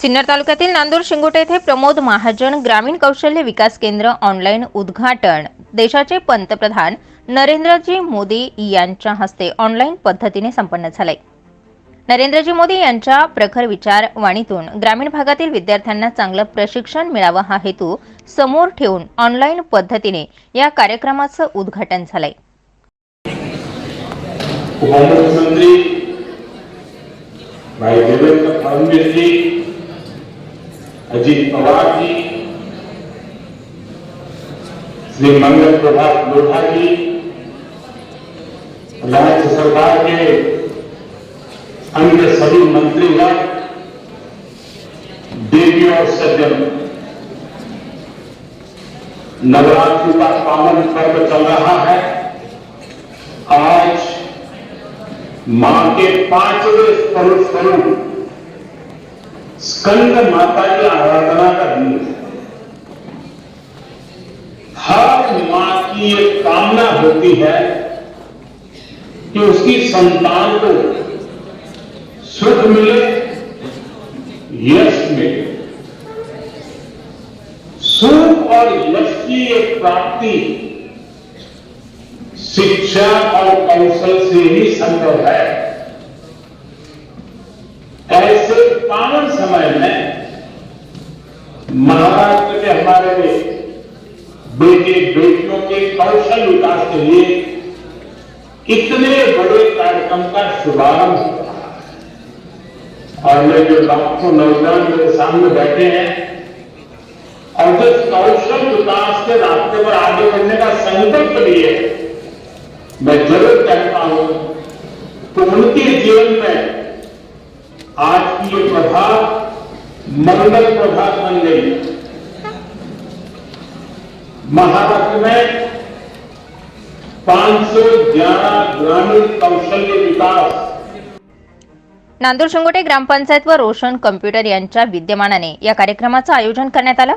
सिन्नर तालुक्यातील नांदूर शिंगोटे येथे प्रमोद महाजन ग्रामीण कौशल्य विकास केंद्र ऑनलाईन उद्घाटन देशाचे पंतप्रधान नरेंद्रजी मोदी यांच्या हस्ते ऑनलाईन पद्धतीने संपन्न झाले। नरेंद्रजी मोदी यांच्या प्रखर विचारवाणीतून ग्रामीण भागातील विद्यार्थ्यांना चांगलं प्रशिक्षण मिळावं हा हेतू समोर ठेवून ऑनलाईन पद्धतीने या कार्यक्रमाचं उद्घाटन झाले। उपमुख्यमंत्री भाई देवेंद्र फडणवीस जी, अजित पवार जी, श्री मंगल प्रभात लोढ़ा जी, राज्य सरकार के अन्य सभी मंत्रीगण, देवी और सज्जन, नवरात्रि का पावन पर्व चल रहा है। आज मां के 5वें स्वरूप स्कंद माता की आराधना का दिन है। हर मां की एक कामना होती है कि उसकी संतान को सुख मिले, यश मिले। सुख और यश की एक प्राप्ति शिक्षा और कौशल से ही संभव है। ऐसे पावन समय में महाराष्ट्र के हमारे बेटे बेटियों के कौशल विकास के लिए इतने बड़े कार्यक्रम का शुभारंभ हो रहा है। और ये जो लाखों नौजवान मेरे सामने बैठे हैं और जो कौशल विकास के रास्ते पर आगे बढ़ने का संकल्प लिए, मैं जरूर कहता हूं तो उनके जीवन में आज की ये प्रभात मंगल प्रभात बन गई। महाराष्ट्र में 511 ग्रामीण कौशल्य विकास। नांदूर शिंगोटे ग्रामपंचायत व रोशन कम्प्युटर यांच्या विद्यमानाने या कार्यक्रमाचं आयोजन करण्यात आलं।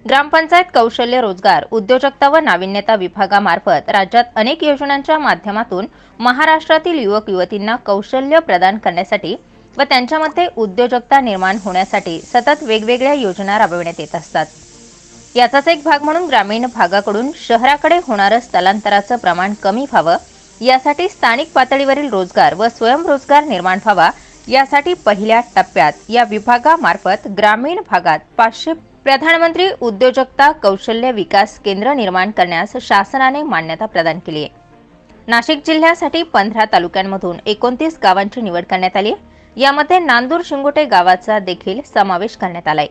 ग्रामपंचायत कौशल्य रोजगार उद्योजकता व नाविन्यता विभागामार्फत राज्यात अनेक योजनांच्या माध्यमातून महाराष्ट्रातील युवक युवतींना कौशल्य प्रदान करण्यासाठी व त्यांच्यामध्ये उद्योजकता निर्माण होण्यासाठी सतत वेगवेगळ्या योजना राबविण्यात येत असतात। याचाच एक भाग म्हणून ग्रामीण भागाकडून शहराकडे होणारं स्थलांतराचं प्रमाण कमी व्हावं, यासाठी स्थानिक पातळीवरील रोजगार व स्वयंरोजगार निर्माण व्हावा, यासाठी पहिल्या टप्प्यात या विभागामार्फत ग्रामीण भागात 500 प्रधानमंत्री उद्योजकता कौशल्य विकास केंद्र निर्माण करण्यास शासनाने मान्यता प्रदान केली आहे। नाशिक जिल्ह्यासाठी 15 तालुक्यांमधून 29 गावांची निवड करण्यात आली आहे। यामध्ये नांदूर शिंगोटे गावाचा देखील समावेश करण्यात आलाय।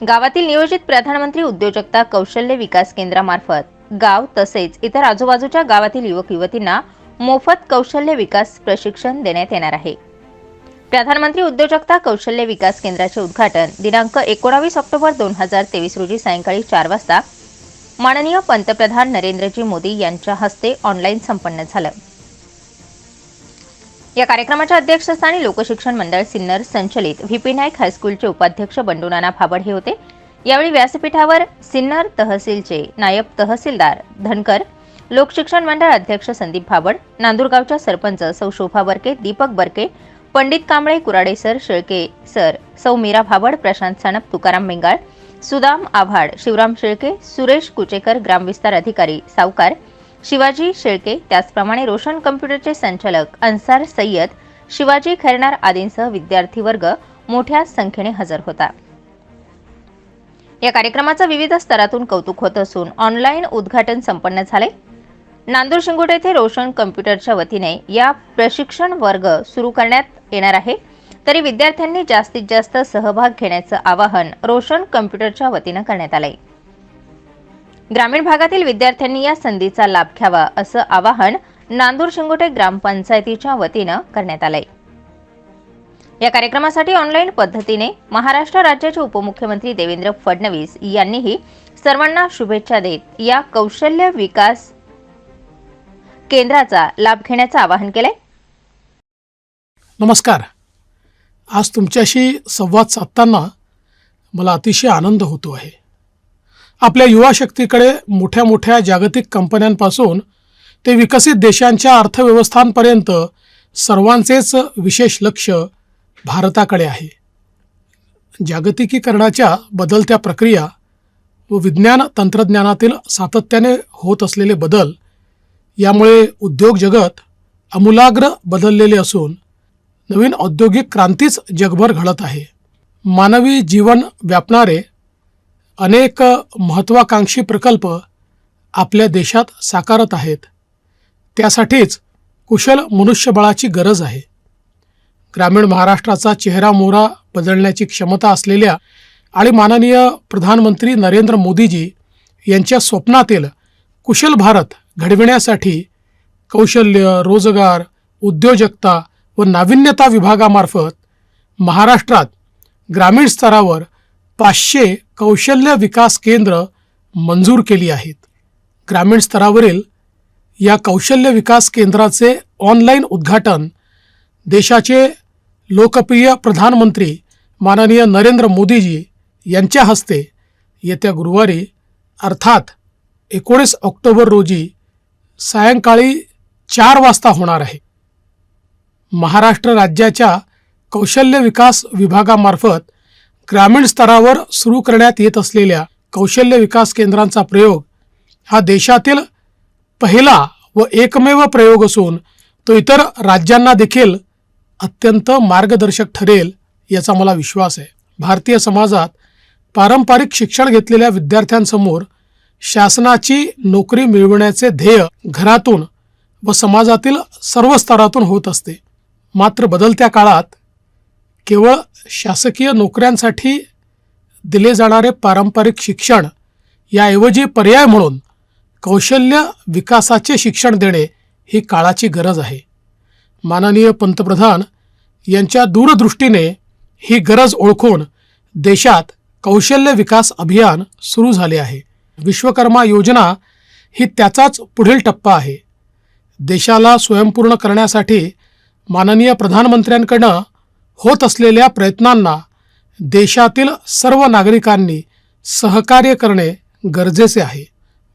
गावातील नियोजित प्रधानमंत्री उद्योजकता कौशल्य विकास केंद्रामार्फत गाव तसेच इतर आजूबाजूच्या गावातील युवक युवतींना मोफत कौशल्य विकास प्रशिक्षण देण्यात येणार आहे। प्रधानमंत्री उद्योजकता कौशल्य विकास केंद्राचे उद्घाटन दिनांक 19 ऑक्टोबर 2023 रोजी सायंकाळी 4 वाजता माननीय पंतप्रधान नरेंद्रजी मोदी यांच्या हस्ते ऑनलाईन संपन्न झालं। या कार्यक्रमाच्या अध्यक्षस्थानी लोकशिक्षण मंडळ सिन्नर संचलित व्हीपी नाईक हायस्कूलचे उपाध्यक्ष बंडूनाना भाबड हे होते। यावेळी व्यासपीठावर सिन्नर तहसीलचे नायब तहसीलदार धनकर, लोकशिक्षण मंडळ अध्यक्ष संदीप भाबड, नांदूरगावच्या सरपंच सौ शोभा Burke, Deepak Burke, Pandit Kamble, Kurade sir, Shelke sir, सौ मीरा भाबड, प्रशांत सानप, तुकाराम बेंगाळ, सुदाम आव्हाड, शिवराम शेळके, सुरेश कुचेकर, ग्रामविस्तार अधिकारी सावकार, शिवाजी शेळके, त्याचप्रमाणे रोशन कम्प्युटरचे संचालक अन्सार सय्यद, शिवाजी खैरनार आदींसह विद्यार्थी वर्ग मोठ्या संख्येने हजर होता। या कार्यक्रमाचं विविध स्तरातून कौतुक होत असून ऑनलाईन उद्घाटन संपन्न झाले। नांदूर शिंगोटे येथे रोशन कम्प्युटरच्या वतीने या प्रशिक्षण वर्ग सुरू करण्यात येणार आहे, तरी विद्यार्थ्यांनी जास्तीत जास्त सहभाग घेण्याचं आवाहन रोशन कम्प्युटरच्या वतीने करण्यात आले। ग्रामीण भागातील विद्यार्थ्यांनी या संधीचा लाभ घ्यावा असं आवाहन नांदूर शिंगोटे ग्रामपंचायतीच्या वतीने करण्यात आले। या कार्यक्रमासाठी ऑनलाईन पद्धतीने महाराष्ट्र राज्याचे उपमुख्यमंत्री देवेंद्र फडणवीस यांनीही सर्वांना शुभेच्छा देत या कौशल्य विकास केंद्राचा लाभ घेण्याचं आवाहन केले। नमस्कार। आज तुमच्याशी संवाद साधताना मला अतिशय आनंद होतो आहे। आपल्या युवा शक्तीकडे मोठ्या मोठ्या जागतिक कंपन्यांपासून ते विकसित देशांच्या अर्थव्यवस्थांपर्यंत सर्वांचेच विशेष लक्ष भारताकडे आहे। जागतिकीकरणाच्या बदलत्या प्रक्रिया व विज्ञान तंत्रज्ञानातील सातत्याने होत असलेले बदल यामुळे उद्योग जगत आमूलाग्र बदललेले असून नवीन औद्योगिक क्रांतीच जगभर घडत आहे. मानवी जीवन व्यापणारे अनेक महत्त्वाकांक्षी प्रकल्प आपल्या देशात साकारत आहेत. त्यासाठीच कुशल मनुष्यबळाची गरज आहे. ग्रामीण महाराष्ट्राचा चेहरामोहरा बदलण्याची क्षमता असलेल्या आणि माननीय प्रधानमंत्री नरेंद्र मोदीजी यांच्या स्वप्नातील कुशल भारत घडविण्यासाठी कौशल्य, रोजगार, उद्योजकता व नाविन्यता विभागामार्फत महाराष्ट्रात ग्रामीण स्तरावर 500 कौशल्य विकास केंद्र मंजूर केली आहेत. ग्रामीण स्तरावरील या कौशल्य विकास केंद्राचे ऑनलाईन उद्घाटन देशाचे लोकप्रिय प्रधानमंत्री माननीय नरेंद्र मोदीजी यांच्या हस्ते येत्या गुरुवारी अर्थात 19 ऑक्टोबर रोजी सायंकाळी 4 वाजता होणार आहे. महाराष्ट्र राज्याच्या कौशल्य विकास विभागामार्फत ग्रामीण स्तरावर सुरू करण्यात येत असलेल्या कौशल्य विकास केंद्रांचा प्रयोग हा देशातील पहिला व एकमेव प्रयोग असून तो इतर राज्यांना देखील अत्यंत मार्गदर्शक ठरेल याचा मला विश्वास आहे. भारतीय समाजात पारंपरिक शिक्षण घेतलेल्या विद्यार्थ्यांसमोर शासनाची नोकरी मिळवण्याचे ध्येय घरातून व समाजातील सर्व स्तरातून होत असते. मात्र बदलत्या काळात केवळ शासकीय नोकऱ्यांसाठी दिले जाणारे पारंपरिक शिक्षण याऐवजी पर्याय म्हणून कौशल्य विकासाचे शिक्षण देणे ही काळाची गरज आहे. माननीय पंतप्रधान यांच्या दूरदृष्टीने ही गरज ओळखून देशात कौशल्य विकास अभियान सुरू झाले आहे. विश्वकर्मा योजना ही त्याचाच पुढील टप्पा आहे. देशाला स्वयंपूर्ण करण्यासाठी माननीय प्रधानमंत्र्यांकडून होत असलेल्या प्रयत्नांना देशातील सर्व नागरिकांनी सहकार्य करणे गरजेचे आहे.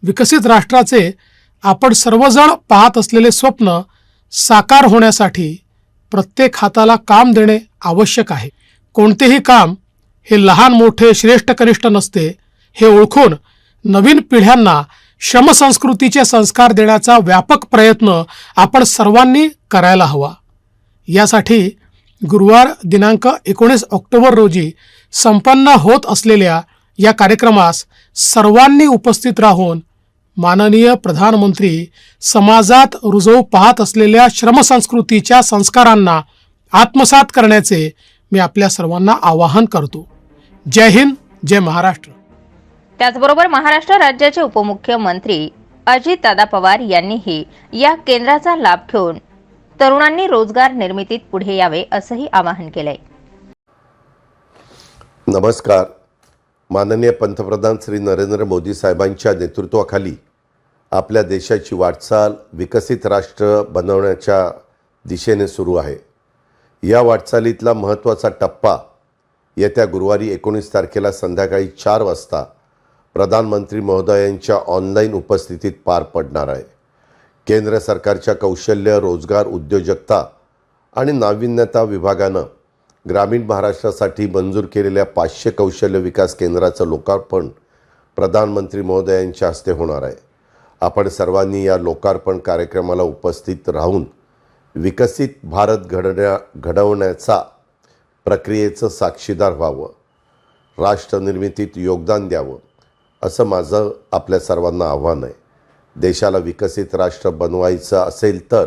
विकसित राष्ट्राचे आपण सर्वजण पाहत असलेले स्वप्न साकार होण्यासाठी प्रत्येक हाताला काम देणे आवश्यक आहे. कोणतेही काम हे लहान मोठे श्रेष्ठ कनिष्ठ नसते हे ओळखून नवीन पिढ्यांना श्रमसंस्कृतीचे संस्कार देण्याचा व्यापक प्रयत्न आपण सर्वांनी करायला हवा. यासाठी गुरुवार दिनांक 19 ऑक्टोबर रोजी संपन्न होत असलेल्या या कार्यक्रमास सर्वांनी उपस्थित राहून माननीय प्रधानमंत्री समाजात रुजवू पाहत असलेल्या श्रमसंस्कृतीच्या संस्कारांना आत्मसात करण्याचे मी आपल्या सर्वांना आवाहन करतो. जय हिंद, जय महाराष्ट्र. त्याचबरोबर महाराष्ट्र राज्याचे उपमुख्यमंत्री अजितदादा पवार यांनीही या केंद्राचा लाभ घेऊन तरुणांनी रोजगार निर्मितीत पुढे यावे असंही आवाहन केलंय. नमस्कार. माननीय पंतप्रधान श्री नरेंद्र मोदी साहेबांच्या नेतृत्वाखाली आपल्या देशाची वाटचाल विकसित राष्ट्र बनवण्याच्या दिशेने सुरू आहे. या वाटचालीतला महत्त्वाचा टप्पा येत्या गुरुवारी 19 तारखेला संध्याकाळी 4 वाजता प्रधानमंत्री महोदयांच्या ऑनलाईन उपस्थितीत पार पडणार आहे. केंद्र सरकारच्या कौशल्य, रोजगार, उद्योजकता आणि नाविन्यता विभागानं ग्रामीण महाराष्ट्रासाठी मंजूर केलेल्या 500 कौशल्य विकास केंद्राचं लोकार्पण प्रधानमंत्री महोदयांच्या हस्ते होणार आहे. आपण सर्वांनी या लोकार्पण कार्यक्रमाला उपस्थित राहून विकसित भारत घडवण्याचा प्रक्रियेचं साक्षीदार व्हावं, राष्ट्रनिर्मितीत योगदान द्यावं असं माझं आपल्या सर्वांना आव्हान आहे. देशाला विकसित राष्ट्र बनवायचं असेल तर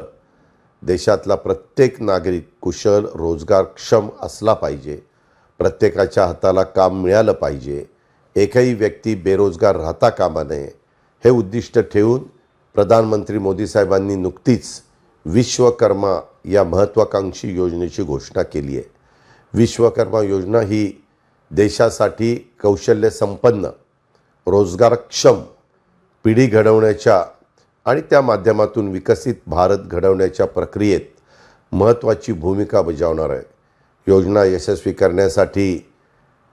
देशातला प्रत्येक नागरिक कुशल, रोजगारक्षम असला पाहिजे. प्रत्येकाच्या हाताला काम मिळालं पाहिजे. एकही व्यक्ती बेरोजगार राहता कामा नये. हे उद्दिष्ट ठेवून प्रधानमंत्री मोदी साहेबांनी नुकतीच विश्वकर्मा या महत्त्वाकांक्षी योजनेची घोषणा केली आहे. विश्वकर्मा योजना ही देशासाठी कौशल्य संपन्न, रोजगारक्षम पिढी घडवण्याच्या आणि त्या माध्यमातून विकसित भारत घडवण्याच्या प्रक्रियेत महत्त्वाची भूमिका बजावणार आहे. योजना यशस्वी करण्यासाठी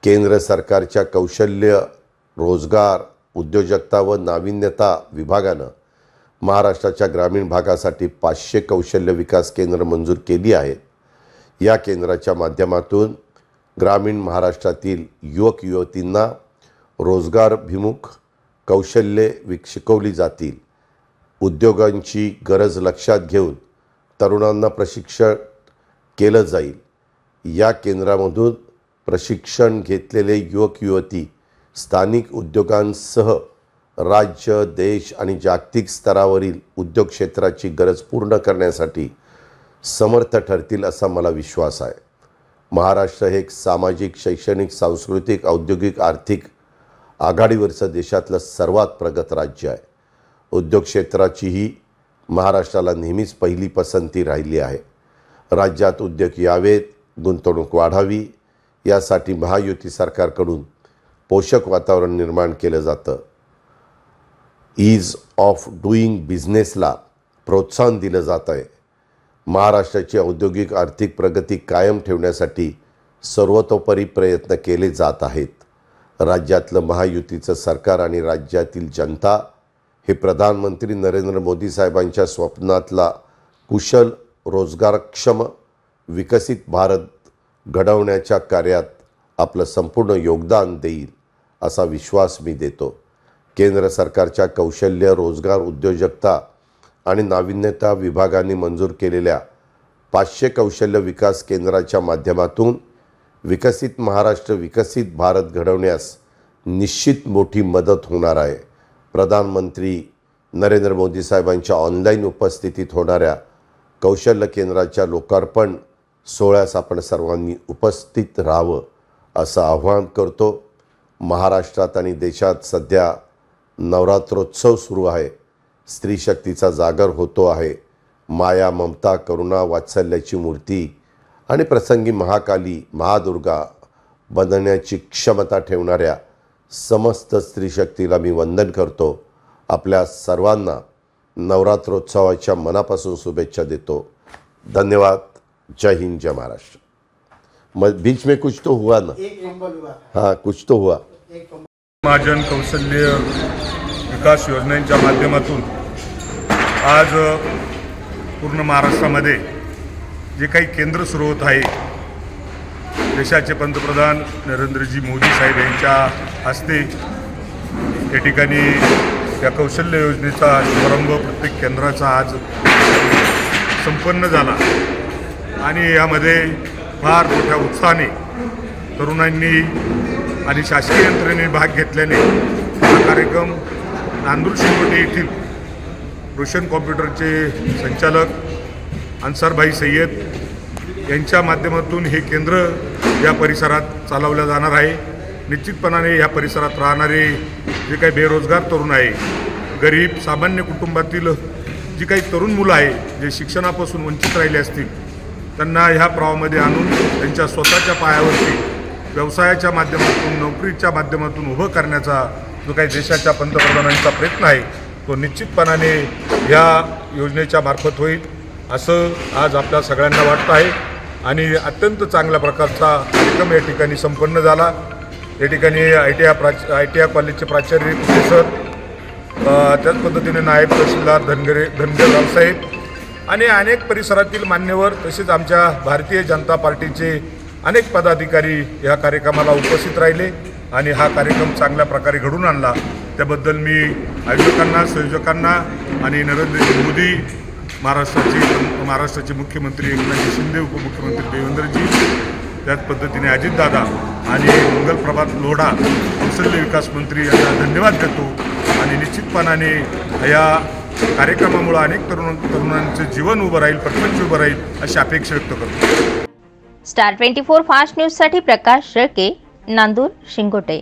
केंद्र सरकारच्या कौशल्य, रोजगार, उद्योजकता व नाविन्यता विभागानं महाराष्ट्राच्या ग्रामीण भागासाठी 500 कौशल्य विकास केंद्र मंजूर केली आहेत. या केंद्राच्या माध्यमातून ग्रामीण महाराष्ट्रातील युवक युवतींना रोजगारभिमुख कौशल्ये शिकवली जातील. उद्योगांची गरज लक्षात घेऊन तरुणांना प्रशिक्षण केलं जाईल. या केंद्रामधून प्रशिक्षण घेतलेले युवक युवती स्थानिक उद्योगांसह राज्य, देश आणि जागतिक स्तरावरील उद्योग क्षेत्राची गरज पूर्ण करण्यासाठी समर्थ ठरतील असा मला विश्वास आहे. महाराष्ट्र हे एक सामाजिक, शैक्षणिक, सांस्कृतिक, औद्योगिक, आर्थिक आघाडीवरचं देशातलं सर्वात प्रगत राज्य आहे. उद्योग क्षेत्राचीही महाराष्ट्राला नेहमीच पहिली पसंती राहिली आहे. राज्यात उद्योग यावेत, गुंतवणूक वाढावी यासाठी महायुती सरकारकडून पोषक वातावरण निर्माण केलं जातं. ईज ऑफ डुईंग बिझनेसला प्रोत्साहन दिलं जात आहे. महाराष्ट्राची औद्योगिक आर्थिक प्रगती कायम ठेवण्यासाठी सर्वतोपरी प्रयत्न केले जात आहेत. राज्यातलं महायुतीचं सरकार आणि राज्यातील जनता हे प्रधानमंत्री नरेंद्र मोदी साहेबांच्या स्वप्नातला कुशल, रोजगारक्षम, विकसित भारत घडवण्याच्या कार्यात आपलं संपूर्ण योगदान देईल असा विश्वास मी देतो. केंद्र सरकारच्या कौशल्य, रोजगार, उद्योजकता आणि नाविन्यता विभागाने मंजूर केलेल्या 500 कौशल्य विकास केंद्राच्या माध्यमातून विकसित महाराष्ट्र, विकसित भारत घडवण्यास निश्चित मोठी मदत होणार आहे. प्रधानमंत्री नरेंद्र मोदी साहेबांच्या ऑनलाईन उपस्थितीत होणाऱ्या कौशल्य केंद्राच्या लोकार्पण सोहळ्यास आपण सर्वांनी उपस्थित राहावं असं आवाहन करतो. महाराष्ट्रात आणि देशात सध्या नवरात्रोत्सव सुरू आहे. स्त्री शक्तीचा जागर होतो आहे. माया, ममता, करुणा, वात्सल्याची मूर्ती आणि प्रसंगी महाकाली, महादुर्गा बनण्याची क्षमता ठेवणाऱ्या समस्त स्त्री शक्तीला मी वंदन करतो. आपल्या सर्वांना नवरात्रोत्सवाच्या मनापासून शुभेच्छा देतो. धन्यवाद. जय हिंद, जय महाराष्ट्र. बीच में कुछ तो हुआ ना? हाँ, कुछ तो हुआ. महाजन कौशल्य विकास योजनेच्या माध्यमातून आज पूर्ण महाराष्ट्रामध्ये जे काही केंद्र सुरू होत आहे, देशाचे पंतप्रधान नरेंद्रजी मोदी साहेब यांच्या हस्ते या ठिकाणी या कौशल्य योजनेचा शुभारंभ प्रत्येक केंद्राचा आज संपन्न झाला आणि यामध्ये फार मोठ्या उत्साहाने तरुणांनी आणि शासकीय यंत्रणेने भाग घेतल्याने हा कार्यक्रम नांदूर शिंगोटे येथील रोशन कॉम्प्युटरचे संचालक अन्सारभाई सय्यद यांच्या माध्यमातून हे केंद्र या परिसरात चालवलं जाणार आहे. निश्चितपणाने या परिसरात राहणारे जे काही बेरोजगार तरुण आहे, गरीब सामान्य कुटुंबातील जी काही तरुण मुलं आहे, जे शिक्षणापासून वंचित राहिले असतील, त्यांना ह्या प्रवाहामध्ये आणून त्यांच्या स्वतःच्या पायावरती व्यवसायाच्या माध्यमातून, नोकरीच्या माध्यमातून उभं करण्याचा जो काही देशाच्या पंतप्रधानांचा प्रयत्न आहे तो निश्चितपणाने या योजनेच्या मार्फत होईल असं आज आपल्या सगळ्यांना वाटतं आहे. आणि अत्यंत चांगल्या प्रकारचा कार्यक्रम या ठिकाणी संपन्न झाला. या ठिकाणी ITI कॉलेजचे प्राचार्य, प्रोफेसर, त्याच पद्धतीने नायब तहसीलदार धनगर रावसाहेब आणि अनेक परिसरातील मान्यवर तसेच आमच्या भारतीय जनता पार्टीचे अनेक पदाधिकारी या कार्यक्रमाला उपस्थित राहिले आणि हा कार्यक्रम चांगल्या प्रकारे घडून आणला. त्याबद्दल मी आयोजकांना, संयोजकांना आणि नरेंद्र मोदी, महाराष्ट्राचे मुख्यमंत्री एकनाथ शिंदे, उपमुख्यमंत्री देवेंद्रजी, त्याच पद्धतीने अजितदादा आणि मंगलप्रभात लोढा कौशल्य विकास मंत्री यांना धन्यवाद देतो. आणि निश्चितपणाने या कार्यक्रमामुळे अनेक तरुणांचे जीवन उभं राहील, प्रपंच उभं राहील अशी अपेक्षा व्यक्त करतो. स्टार 24 फास्ट न्यूजसाठी प्रकाश शेळके, नांदूर शिंगोटे.